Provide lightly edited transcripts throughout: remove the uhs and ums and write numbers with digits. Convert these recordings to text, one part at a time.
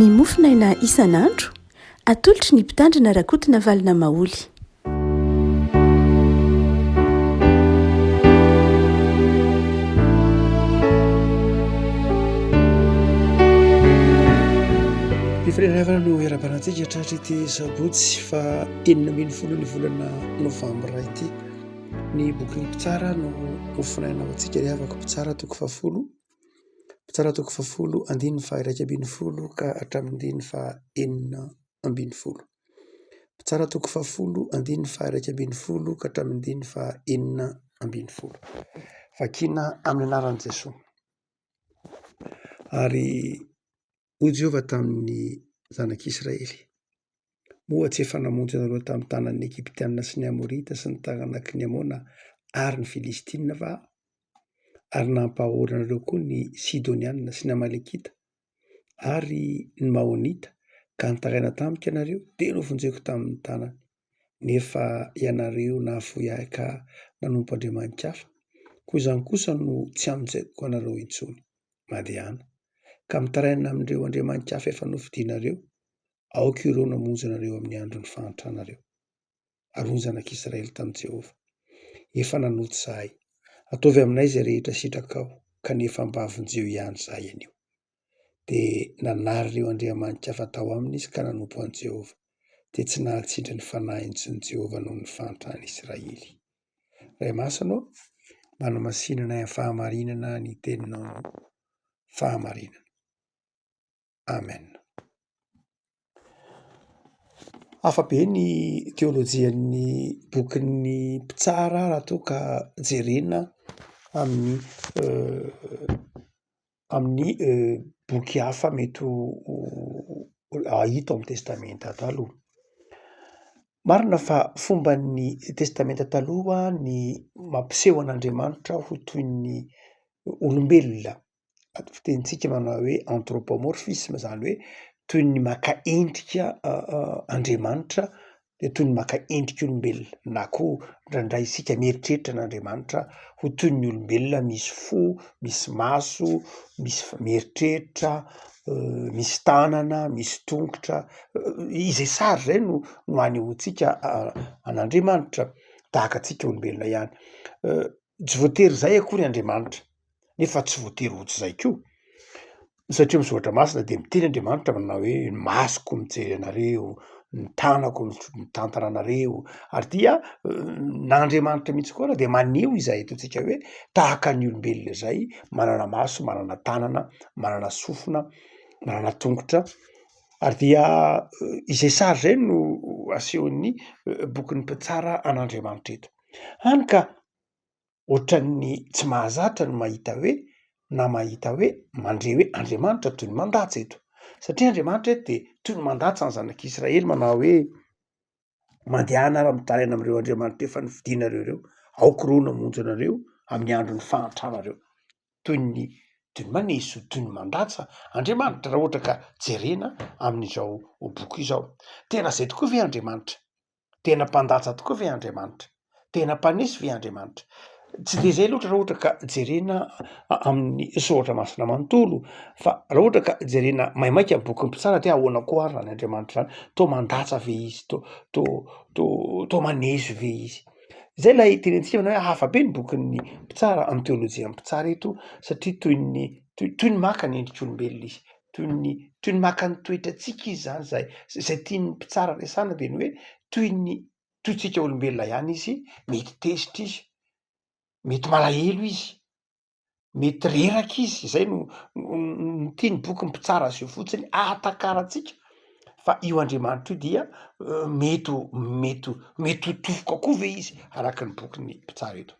ny mofinaina isan'andro atolotry ny mpitandrina rakotina valina maoly. Firenevana no era-barantsika tratra ity sabotsy fa 9 ny volana novambra ity. Ny bokin'ny mpitsara no mofinaina antsika ry havaka mpitsara toko 10 mpitsara toko 10 andiny fa 120 ka hatramin'ny fa 420 mpitsara toko 10 andiny fa 120 ka hatramin'ny fa 420 vakina amin'ny anaran'i Jesosy. Ary hoy Jehova tamin'ny zanak'Israely: moa tsy efa namonjy anareo tamin'ny tanan'ny Ekiptianina sy ny Amorita sy ny tagnanaky ny Amona ary ny Filistina va? Ary nampahory anareo koa ny Sidonianina sy ny Amalekita ary ny Maonita ka nitaraina tampoka ianareo dia novonjeko tamin'ny tanany. Nefa ianareo nahafoy ahy ka nanompo andriaman-kafa, koa izany kosa no tsy amonjeko anareo intsony. Madihana ka mitaraina amin'ireo andriaman-kafa efa nofidianareo, aoka ireo namonjy anareo amin'ny andro ny fahantrana. Ary hoy ny zanak'Israely tamin'i Jehova: efa nanoto zahay, ataovy aminay izay rehetra sitrakao, kanefa mba avonjeo ihany zahay anio. Dia nanary ireo andriaman-kafa tao aminy izy ka nanompo an'i Jehova, dia tsy nahatsindry ny fanahy intsony Jehova noho ny fahantrany Israely. Ray masina, manamasinana ny fahamarinana ny teninao fahamarinana. Amen. Hafa be ny teolojian'ny bokin'ny mpitsara raha toa ka jerena amin'ny boky hafa mety hita amin'ny testamenta taloha. Marina fa fomban'ny testamenta taloha ny mampiseho an'Andriamanitra ho toy ny olombelona. Fitenintsika manao hoe anthropomorphisme, izany hoe toy ny maka endrika Andriamanitra, dia toy ny maka endrika olombelona, na koa indraindray isika mieritreritra n'Andriamanitra ho toy ny olombelona, misy fo, misy maso, misy mieritreritra, misy tanana, misy tongotra. Izay sary izay no hanehoantsika an'Andriamanitra tahaka antsika olombelona ihany. Tsy voatery izay akory Andriamanitra, nefa tsy voatery ho tsy izay koa. Satria misoratra masina dia miteny Andriamanitra manao hoe: ny masoko mijery anareo, ny tanako mitantara anareo. Ary dia n'Andriamanitra mihitsy koa dia maneho izay ataontsika hoe tahaka ny olombelona izay, manana maso, manana tanana, manana sofina, manana tongotra. Ary dia izay sary izay no asehon'ny bokin'ny mpitsara an'Andriamanitra eto. Hany ka ohatran'ny tsy mahazatra ny mahita hoe mandre hoe Andriamanitra toy ny mandatsy eto. Satria Andriamanitra eto dia toy ny mandatsy ny zanak'Israely, manao hoe: mandehana raha mitaraina amin'ireo Andriamanitra efa nofidianareo ireo, aoka ireo namonjy anareo amin'ny andro ny fahantranareo. Toy ny maneso, toy ny mandatsa Andriamanitra raha ohatra ka jerena amin'izao boky izao. Tena izay tokoa ve Andriamanitra? Tena mpandatsa tokoa ve Andriamanitra? Tena mpanesy ve Andriamanitra? Tsy dia izay loatra raha ohatra ka jerena amin'ny soratra masina manontolo, fa raha ohatra ka jerena maimaika amin'ny bokin'ny mpitsara dia ahoana koa ary ny Andriamanitra izany? Toa mandatsa ve izy? Toa maneso ve izy? Izay ilay tenentsika hoe hafa be ny bokin'ny mpitsara amin'ny teolojian'ny mpitsara eto, satria toy ny maka ny endrik'olombelona izy, toy ny maka ny toetrantsika izy zany izay tian'ny mpitsara resana dia ny hoe toytsika olombelona ihany izy, mety tezitra izy, mety malahelo izy, mety reraka izy. Izay no tian'ny bokin'ny mpitsara azy io fotsiny ahatakarantsika fa io Andriamanitra io dia mety ho tofoka koa ve izy araka ny bokin'ny mpitsara eto.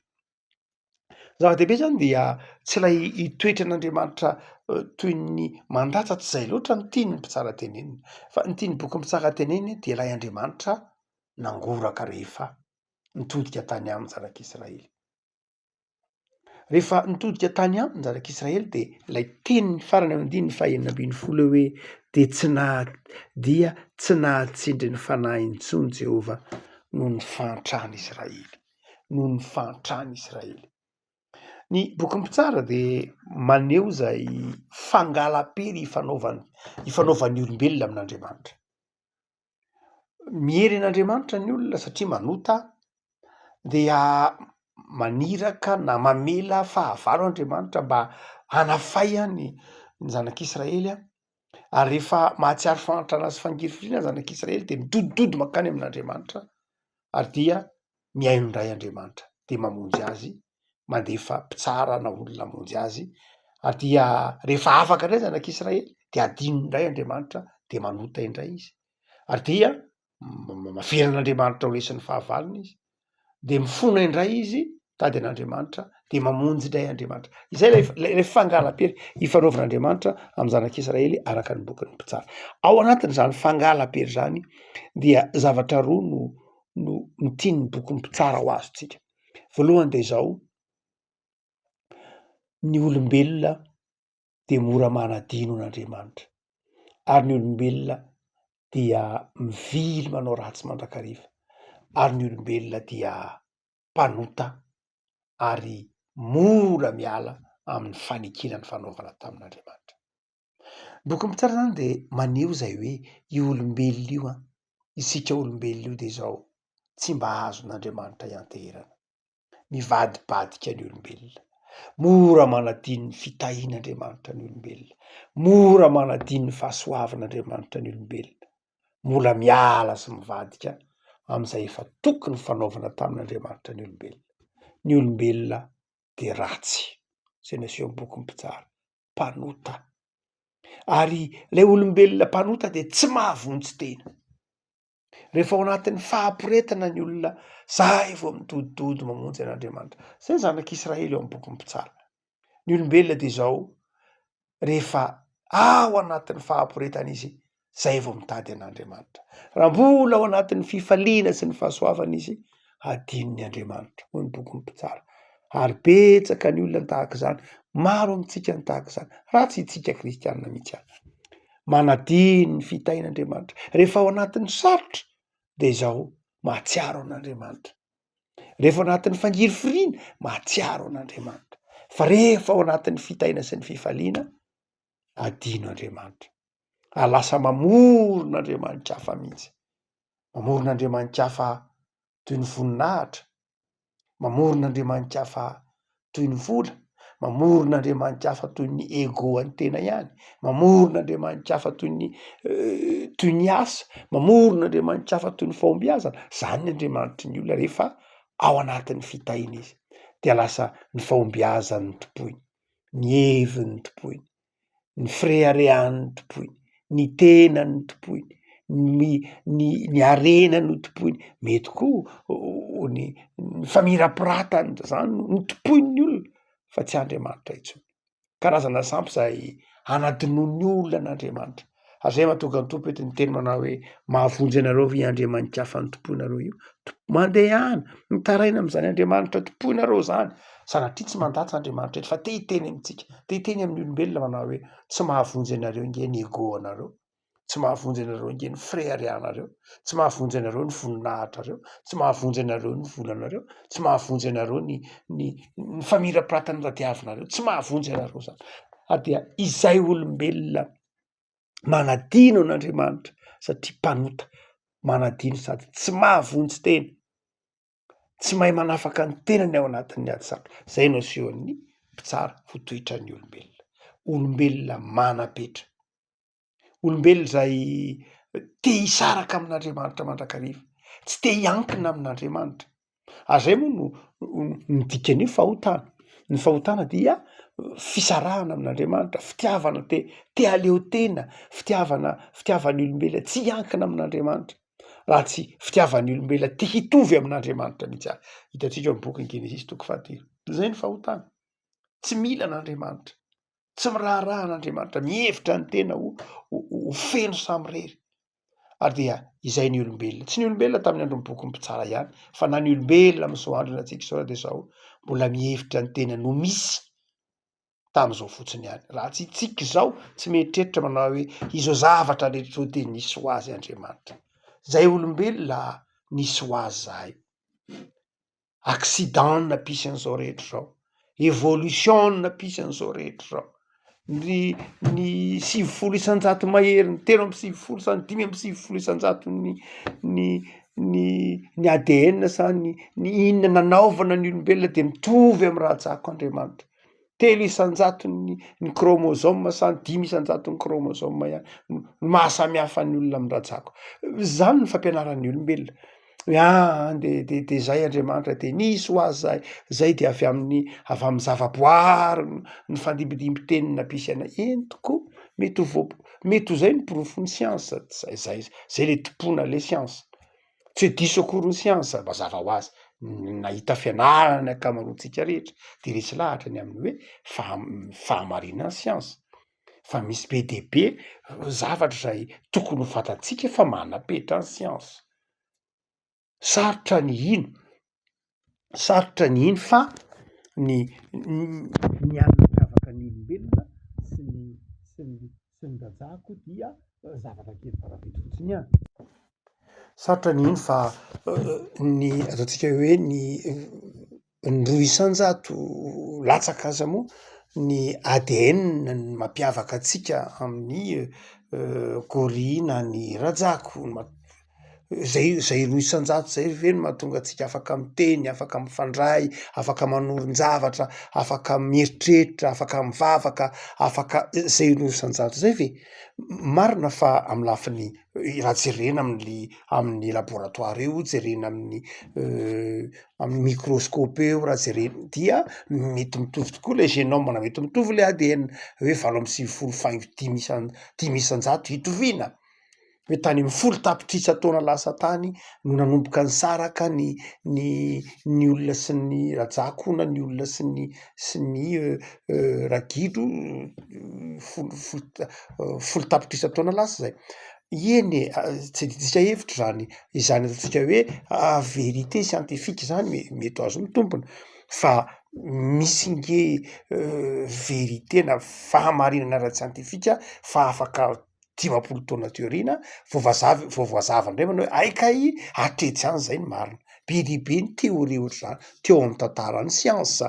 Zava-dehibe zany dia tsy ilay toetra n'Andriamanitra toy ny mandatsa, tsy izay loatra ny tian'ny mpitsara tenenina, fa ny tian'ny bokin'ny mpitsara tenenina dia ilay Andriamanitra nangoraka rehefa nitodika tany amin'ny zanak'Israely. Rehefa nitodika tany amin'ny zanak'Israely dia ilay tenin'ny farany amin'ny andiny fa 420 hoe: dia tsy nahatsindry ny fanahy intsony Jehova noho ny fahantrany Israely. Ny boky mpitsara dia maneho zay fangalam-pery ifanaovan'ny olombelona amin'Andriamanitra. Miery an'Andriamanitra ny olona satria manota dia maniraka na mamela fahavalo Andriamanitra mba hanafahany ny zanak'Israely ary rehefa mahatsiaro fanantrana sy fangirifirina ny zanak'Israely dia midodidody mankany amin'Andriamanitra ary dia mihaino indray Andriamanitra dia mamonjy azy, mandefa mpitsara na olona mamonjy azy ary dia rehefa afaka indray zanak'Israely dia adino indray Andriamanitra dia manota indray izy ary dia maferan'Andriamanitra ho lesin'ny fahavalony izy dia mifona indray izy tady an'Andriamanitra dia mamonjy indray Andriamanitra. Izay ilay fangalam-pery ifanaovan'Andriamanitra amin'ny zanak'Israely araka ny bokin'ny mpitsara. Ao anatin'izany fangalam-pery zany dia zavatra roa no tian'ny bokin'ny mpitsara ho azontsika. Voalohany dia izao, ny olombelona dia mora manadino an'Andriamanitra ary ny olombelona dia mivily manao ratsy mandrakariva ary ny olombelona dia mpanota ary mora miala amin'ny fanekena ny fanaovana tamin'Andriamanitra. Boky mpitsara zany dia maneho zay hoe io olombelona io isika olombelona io dia izao tsy mba azon'Andriamanitra ianteherana, mivadibadika ny olombelona, mora manadino ny fitahian'Andriamanitra ny olombelona, mora manadino ny fahasoavan'Andriamanitra ny olombelona, mbola miala sy mivadika amin'izay efa tokony fanaovana tamin'Andriamanitra ny olombelona. Ny olombelona dia ratsy, zay naseho amin'ny boky mpitsara, mpanota. Ary ilay olombelona mpanota dia tsy mahavonjy tena. Rehefa ao anatin'ny fahampiretana ny olona, zay vao midodidody mamonjy an'Andriamanitra. Zay ny zanak'Israely eo amin'ny boky mpitsara. Ny olombelona dia izao, rehefa ao anatin'ny fahampiretana izy, zay vao mitady an'Andriamanitra. Raha mbola ao anatin'ny fifaliana sy ny fahasoavana izy, adinony Andriamanitra, hoy ny boky mpitsara. Ary betsaka ny olona tahaka izany, maro amintsika ny tahaka izany, ratsy itsika kristianina mihitsy any. Manadino ny fitahian'Andriamanitra. Rehefa ao anatin'ny sarotra dia izao mahatsiaro an'Andriamanitra. Rehefa ao anatin'ny fangirifirina, mahatsiaro an'Andriamanitra. Fa rehefa ao anatin'ny fitahiana sy ny fifaliana, adino Andriamanitra. Lasa mamorona Andriamanitra hafa mihitsy. Mamorona Andriamanitra hafa toy ny voninahitra, mamorona Andriamanitra hafa toy ny vola, mamorona Andriamanitra hafa toy ny ego-any tena ihany, mamorona Andriamanitra hafa toy ny asa, mamorona Andriamanitra hafa toy ny fahombiazana. Zany ny Andriamanitra ny olona rehefa ao anatin'ny fitahiana izy. Dia lasa ny fahombiazany ny topoiny, ny heviny ny topoiny, ny fireharehan'ny ny topoiny, ny tenany ny topoiny, ny arenany ny topoiny, mety koa ny famirapiratany zany ny topoin'ny olona fa tsy Andriamanitra intsony. Karazana sampy zay anadinon'ny olona an'Andriamanitra. Ary zay mahatonga ny Tompo ny teny manao hoe mahavonjy anareo ve Andriamanitra hafa ny topoinareo io? Mandehana, mitaraina amin'izany Andriamanitra topoinareo zany. Sanatria tsy mandatsy Andriamanitra eto fa te hiteny amintsika, te hiteny amin'ny olombelona manao hoe tsy mahavonjy anareo nge ny ego anareo, tsy mahavonjy anareo nge ny fireharehanareo, tsy mahavonjy anareo ny voninahitrareo, tsy mahavonjy anareo ny volanareo, tsy mahavonjy anareo ny famirapiratany tadiavinareo, tsy mahavonjy anareo zany. Ary dia izay olombelona manadino an'Andriamanitra satria mpanota, manadino sady tsy mahavonjy tena, tsy mahay manafaka ny tenany ao anatin'ny ady sarotra. Zay no asehon'ny mpitsara fotohitran'ny olombelona. Olombelona mana-petra, olombelona zay te hisaraka amin'Andriamanitra mandrakariva, tsy te hiankina amin'Andriamanitra. Ary zay moa no midika ny fahotana. Ny fahotana dia fisarahana amin'Andriamanitra, fitiavana te aleo tena, fitiavan'ny olombelona tsy hiankina amin'Andriamanitra. Raha tsy fitiavan'ny olombelona te hitovy amin'Andriamanitra mihitsy. Hitantsika eo amin'ny bokin'ny Genesis toko 13. Zay ny fahotana. Tsy mila an'Andriamanitra, tsy miraharaha an'Andriamanitra, mihevitra ny tena ho feno samirery. Ary dia izay ny olombelona, tsy ny olombelona tamin'ny andron'ny boky mpitsara ihany, fa na ny olombelona amin'izao andro antsika izao dia izao mbola mihevitra ny tena no misy tamin'izao fotsiny ihany. Raha tsy tsika izao tsy mieritreritra manao hoe izao zavatra rehetra dia nisy ho azy Andriamanitra. Zay olombelona nisy ho azy zahay. Accident nampisy an'izao rehetra izao. évolution pisy an'izao rehetra zao. Ny 700 mahery ny 3 5 7 ny ADN sa ny inona nanaovana ny olombelona de mitovy amy rajako Andriamanitra. 300 ny chromosome sa 500 ny chromosome ihany mahasamihafa ny olona amy rajako. Zany ny fampianaran'ny olombelona. De zay Andriamanitra de nisy ho azy zay de avy amy zavaboary ny fandimbidimby tenina ampiasaina eny tokoa mety ho zay ny porofony siansa zay le tompona le siansa. Tsy diso akory ny siansa mazava ho azy nahita fianarana ny akamaroantsika rehetra de resy lahatra ny amin'ny hoe fahamarinana ny siansa. Fa misy be de be zavatra zay tokony ho fantatsika fa manapetra ny siansa. Sarotra ny ino fa ny anampiavaka ny olombelona sy ny rajako dia zavatra kely farafahabeto fotsiny ihany. Sarotra ny ino fa ny ataontsika hoe ny 200 latsaka aza moa ny ADN ny mampiavaka atsika amin'ny gorille ny rajako zay 200 zay ve no mahatonga atsika afaka miteny, afaka mifandray, afaka manoron-javatra, afaka mieritreritra, afaka mivavaka, afaka zay 200 zay ve? Marina fa amy lafiny raha jerena amin'ny laboratoire eo, jerena amin'ny microscope eo, raha jerena dia mety mitovy tokoa le génome, mety mitovy le ADN hoe 5,5 hitoviana. Hoe tany amy 10 tapitrisa taona lasa tany no nanomboka nisaraka ny olona sy ny rajako na ny olona sy ny ragidro 10 tapitrisa taona lasa zay. Eny tsy ditsika hevitra zany, izany ataontsika hoe vérité scientifique zany mety ho azo mitombona fa misy nge vérité na fahamarinana ara-tsiantifika fa afaka 50 taona teorina voavazava indray manao hoe aikay hatretsy any zay ny marina. Be de be ny théorie ohatr'izany teo amy tantaran'ny siansa.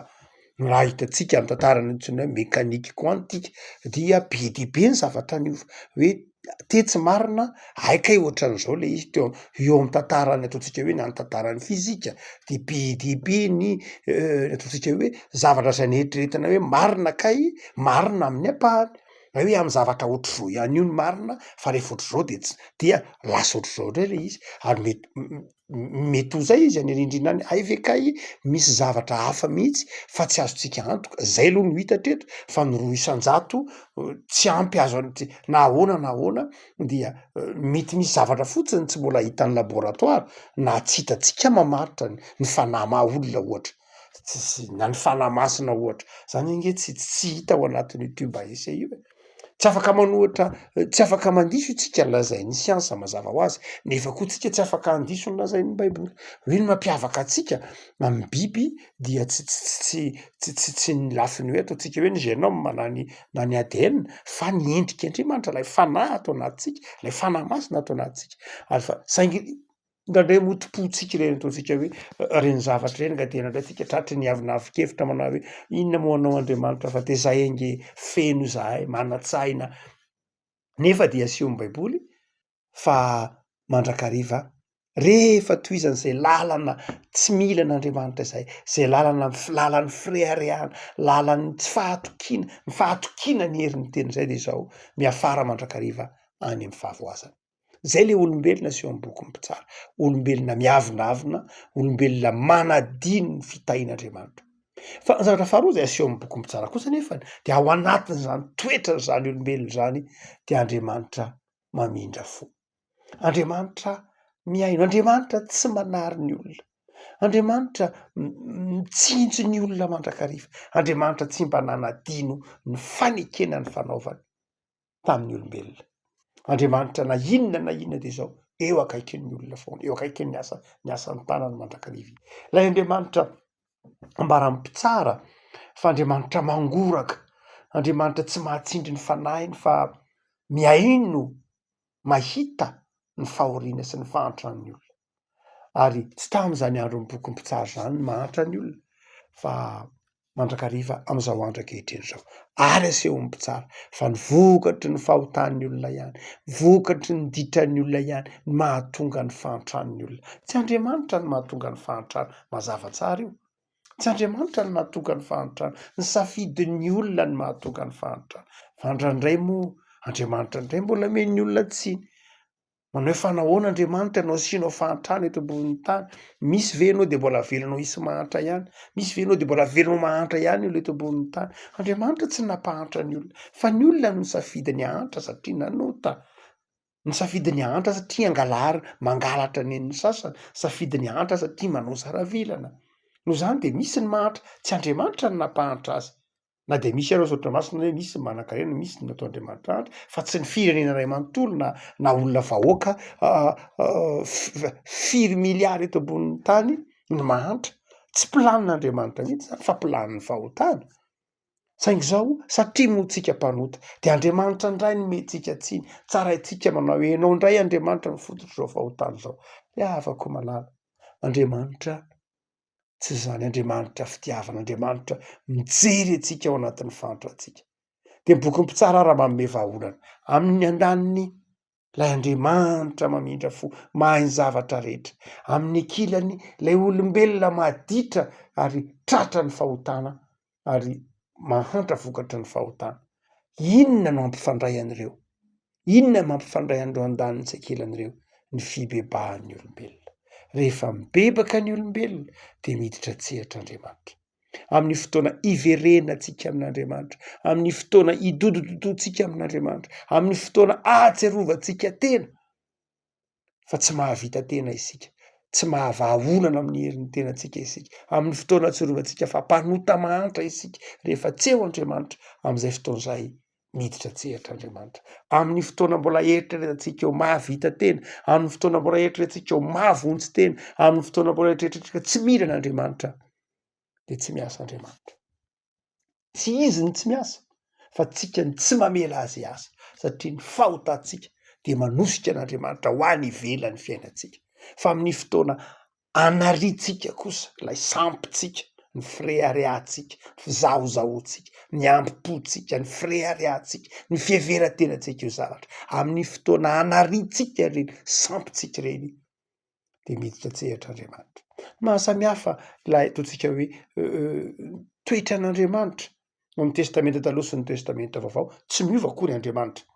Raha hitatsika amy tantarany antsoina hoe mécanique quantique dia be de be ny zavatra niova hoe tetsy marina aikay ohatran'izao le izy teo eo amy tantarany ataontsika hoe ny tantarany fizika de be ny ataontsika hoe zavatra zay nieritreretina hoe marina kay marina amin'ny ampahany. Raha hoe amy zavatra ohatr'izao ihany io ny marina fa rehefa ohatr'izao dia lasa ohatr'izao indray le izy ary mety ho zay izy any rindrina any ay ve kay misy zavatra hafa mihitsy fa tsy azontsika antoka zay aloha no hita treto fa ny 200 tsy ampy azo na ahoana dia mety misy zavatra fotsiny tsy mbola hitan'ny laboratoire na tsy hitatsika mamaritra ny fanahy maha olona ohatra na ny fanahy masina ohatra zany nge tsy hita ao anatin'ny tube essai io. Tsy afaka manohitra, tsy afaka mandiso itsika lazain'ny siansa mazava ho azy, nefa koa tsika tsy afaka handiso ny lazain'ny baiboly. Hoe ny mampiavaka atsika amin'ny biby dia tsy ny lafiny hoe ataontsika hoe ny génome na ny ADN fa ny endrik'Andriamanitra, lay fanahy ato anatintsika, lay fanahy masina ato anatintsika. Ary fa saingy ndraindray motim-potsika ireny ataontsika hoe reny zavatra reny ngadena indray tsika tratry ny avinavikevitra manao hoe inona moa anao Andriamanitra fa de zay nge feno zahay manatsaina. Nefa dia asio amy baiboly fa mandrakariva rehefa tohizan'izay lalana tsy mila an'Andriamanitra zay lalan'ny fireharehana, lalan'ny tsy fahatokina, ny fahatokina ny herin'ny teny zay de zao miafara mandrakariva any amy fahavoazana. Zay le olombelona asio amy boky mpitsara, olombelona miavonavona, olombelona manadino ny fitahin'Andriamanitra. Fa ny zavatra faharoa zay asio amy boky mpitsara kosa nefany de ao anatin'izany toetrany zany olombelona zany de Andriamanitra mamindra fo. Andriamanitra miaino, Andriamanitra tsy manary ny olona, Andriamanitra mitsinjo ny olona mandrakariva, Andriamanitra tsy mba nanadino ny fanekena ny fanaovany tamin'ny olombelona. Andriamanitra na inona de zao eo akaikin'ny olona foana, eo akaikin'ny asan'ny tanany mandrakariva. Lay Andriamanitra ambara mpitsara fa Andriamanitra mangoraka, Andriamanitra tsy mahatsindry ny fanahiny fa miaino mahita ny fahoriana sy ny fahantrany olona. Ary tsy tam'izany andro ny boky mpitsara zany mahatra ny olona fa mandrakariva amin'izao andro ankehitriny zao. Ary asehompo tsara fa ny vokatry ny fahotan'ny olona ihany, vokatry ny ditran'ny olona ihany ny mahatonga ny fahantrany olona. Tsy Andriamanitra ny mahatonga ny fahantrana, mazava tsara io. Tsy Andriamanitra ny mahatonga ny fahantrana, ny safidin'ny olona ny mahatonga ny fahantrana. Fa ndraindray moa Andriamanitra indray mbola men'ny olona tsiny. Manao fa nahoana Andriamanitra anao asianao fahantrana eto ambonin'ny tany. Misy ve ianao dia mbola velonao hisy mahantra ihany? Misy ve ianao dia mbola velonao mahantra ihany olo eto ambonin'ny tany? Andriamanitra tsy nampahatra ny olona, fa ny olona no nisafidy ny hahantra satria nanota. Nisafidy ny hahantra satria angalary mangalatra ny an'ny sasany, safidy ny hahantra satria manao saravilana. Noho izany dia misy ny mahantra, tsy Andriamanitra no nampahatra azy. Na dia misy arao saotra masina hoe misy ny manan-karena, misy ny natao Andriamanitra ahatra, fa tsy ny firenena iray manontolo na olona vahoaka 4 miliary eto ambonin'ny tany ny mahantra. Tsy planin'Andriamanitra mihitsy zany, fa planin'ny fahotana. Saingy izao satria moa tsika mpanota dia Andriamanitra indray no mentsika tsiny. Tsara itsika manao hoe ianao indray Andriamanitra mifototro izao fahotana izao. Dia afaka malala. Andriamanitra tsy zany Andriamanitra fitiavana, Andriamanitra mijery antsika ao anatin'ny fahantrantsika. Dia ny boky mpitsara ara manome vahaolana amin'ny andaniny ilay Andriamanitra mamindra fo, mahay ny zavatra rehetra. Amin'ny akilany ilay olombelona maditra ary tratra ny fahotana ary mahantra vokatra ny fahotana. Inona no mampifandray an'ireo? Inona no mampifandray an'ireo andaniny sy akilan'ireo? Ny fibebahan'ny olombelona. Rehefa mibebaka ny olombelona dia miditra tsehatr'Andriamanitra. Amin'ny fotoana iverenantsika amin'Andriamanitra, amin'ny fotoana idodododontsika amin'Andriamanitra, amin'ny fotoana ahatserovantsika tena, fa tsy mahavita tena isika, tsy mahavahaolana amin'ny herin'ny tenantsika isika, amin'ny fotoana ahatserovantsika fa mpanota mahantra isika rehefa tsy eo Andriamanitra, amin'izay fotoan'izay miditra tsehatr'Andriamanitra. Amin'ny fotoana mbola eritreretantsika eo mahavita tena, amin'ny fotoana mbola eritreretantsika eo mahavontsy tena, amin'ny fotoana mbola eritreretantsika tsy mira n'Andriamanitra, dia tsy miasa Andriamanitra. Tsy izy ny tsy miasa, fa tsika ny tsy mamela azy asa, satria ny fahotantsika dia manosika n'Andriamanitra ho any ivelan'ny fiainantsika. Fa amin'ny fotoana anaritsika kosa, ilay sampitsika, ny freariatsika, ny fizahozahotsika, ny ampopotsika, ny freariatsika, ny fiheverantenantsika io zavatra. Amin'ny fotoana anaritsika reny, sampitsika reny, dia miditra tsehatr'Andriamanitra. Mahasamihafa ilay ataontsika hoe toetran'Andriamanitra amin'ny testamenta taloha sy ny testamenta vaovao, tsy miova akory Andriamanitra.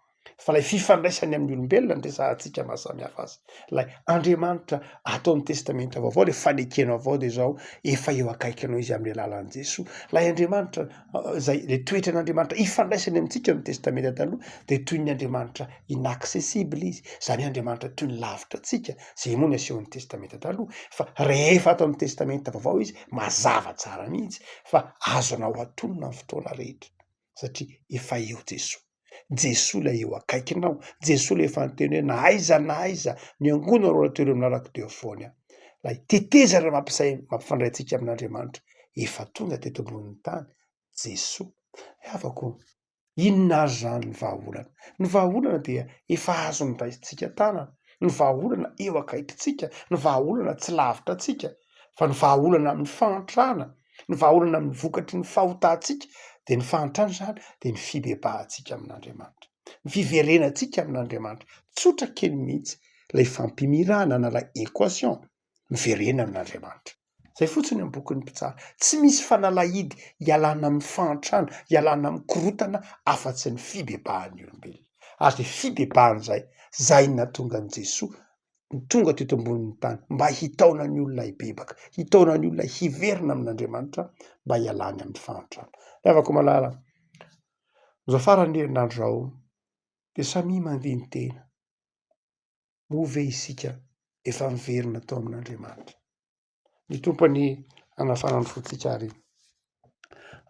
Fa ilay fifandraisany amin'ny olombelona ny resahantsika mahasamihafa azy. Ilay Andriamanitra atao amin'ny testamenta vaovao, ilay fanekena avao dia izao efa eo akaikinao izy amin'ny alalan'i Jesoa. Ilay Andriamanitra izay ilay toetran'Andriamanitra ifandraisany amintsika amin'ny testamenta taloha dia toy ny Andriamanitra inaccessible izy, izany Andriamanitra toy ny lavitra antsika, izay moa ny asehon'ny testamenta taloha. Fa rehefa atao amin'ny testamenta vaovao izy mazava tsara mihitsy fa azonao atonona amin'ny fotoana rehetra satria efa eo Jesoa. Jesoa ilay eo akaikinao, Jesoa ilay efa niteny hoe na aiza ny angonana orately aminaraka teo afovoany aho. Ilay tetezana mampifandray antsika amin'Andriamanitra efa tonga teto ambonin'ny tany, Jesoa. Afaka inona azy zany ny vahaolana? Ny vahaolana dia efa azo niraisintsika tanana, ny vahaolana eo akaikintsika, ny vahaolana tsy lavitra antsika, fa ny vahaolana amin'ny fahantrana, ny vahaolana amin'ny vokatry ny fahotantsika, dia ny fahantrana zany dia ny fibebahantsika amin'Andriamanitra, ny fiverenantsika amin'Andriamanitra. Tsotra kely mihitsy ilay fampimirana na ilay équation, miverena amin'Andriamanitra. Zay fotsiny amin'ny bokin'ny mpitsara. Tsy misy fanalahidy hialana amin'ny fahantrana, hialana amin'ny korotana afa-tsy ny fibebahan'ny olombelona. Ary fibebahan'izay, zay nahatonga an'i Jesoa tonga teto ambonin'ny tany mba hitaona ny olona hibebaka, hitaona ny olona hiverina amin'Andriamanitra mba hialany amin'ny fahantrana. Afaka malala. Zao faran'ny herinandro zao dia samy mandihy ny tena. Moa ve isika efa miverina tao amin'Andriamanitra? Ny tompony hanafana ny fontsika ary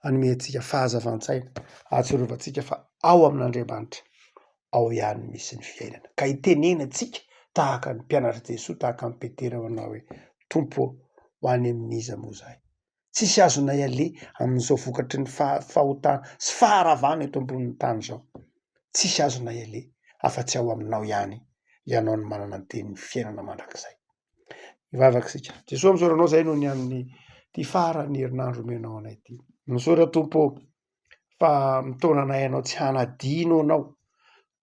hanome antsika fahazavan-tsaina, ahatsorovantsika fa ao amin'Andriamanitra ao ihany misy ny fiainana. Ka itenenantsika tahaka ny mpianatra Jesoa, tahaka ny Petera manao hoe Tompo, ho any amin'iza moa izahay? Tsisy azonay aleha amin'izao vokatry ny fahotana sy faharavana eto ambonin'ny tany izao. Tsisy azonay aleha afa-tsy ao aminao ihany, ianao no manana ny tenin'ny fiainana mandrakizay. Ivavaka isika. Jesoa misaoranao izay noho ny amin'ny ty faran'ny herinandro omenao anay ity. Misaotra Tompo fa mitaonanay anao tsy hanadino anao.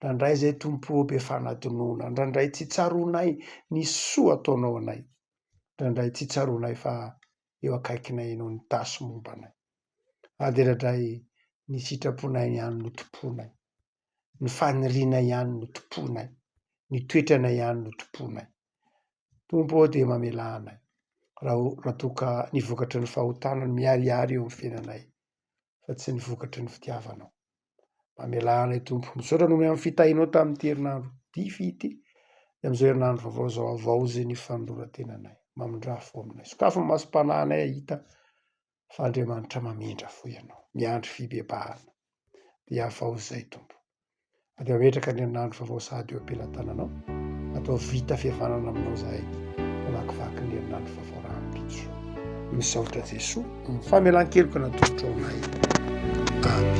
Ndraindray zay Tompo be fanadinoana, ndraindray tsy tsaronay ny soa ataonao anay. Ndraindray tsy tsaronay fa eo akaikinay ianao nitasy mombanay. Ady ndraindray ny sitraponay ihany no tomponay, ny fanirianay ihany no tomponay, ny toetranay ihany no tomponay. Tompo dia mamela anay raha toa ka ny vokatry ny fahotana ny miariary eo amin'ny fiainanay fa tsy ny vokatry ny fitiavanao. Mamela anay Tompo. Misaotra noho amin'ny fitahinao tamin'ity herinandro dify ity, dia amin'izao herinandro vaovao zao avao zay ny fanoloran-tenanay. Mamindra fo aminay. Sokafo ny masom-panahinay ahita fa Andriamanitra mamindra fo ianao, miandry fibebahana. Dia afao zay Tompo. Dia mametraka ny herinandro vaovao sahady eo am-pelantananao. Atao vita fihavanana aminao zahay. Mamakivaky ny herinandro vaovao raha ampitso. Misaotra Jesosy, ny famelan-keloko natolotra ao anay. Amen.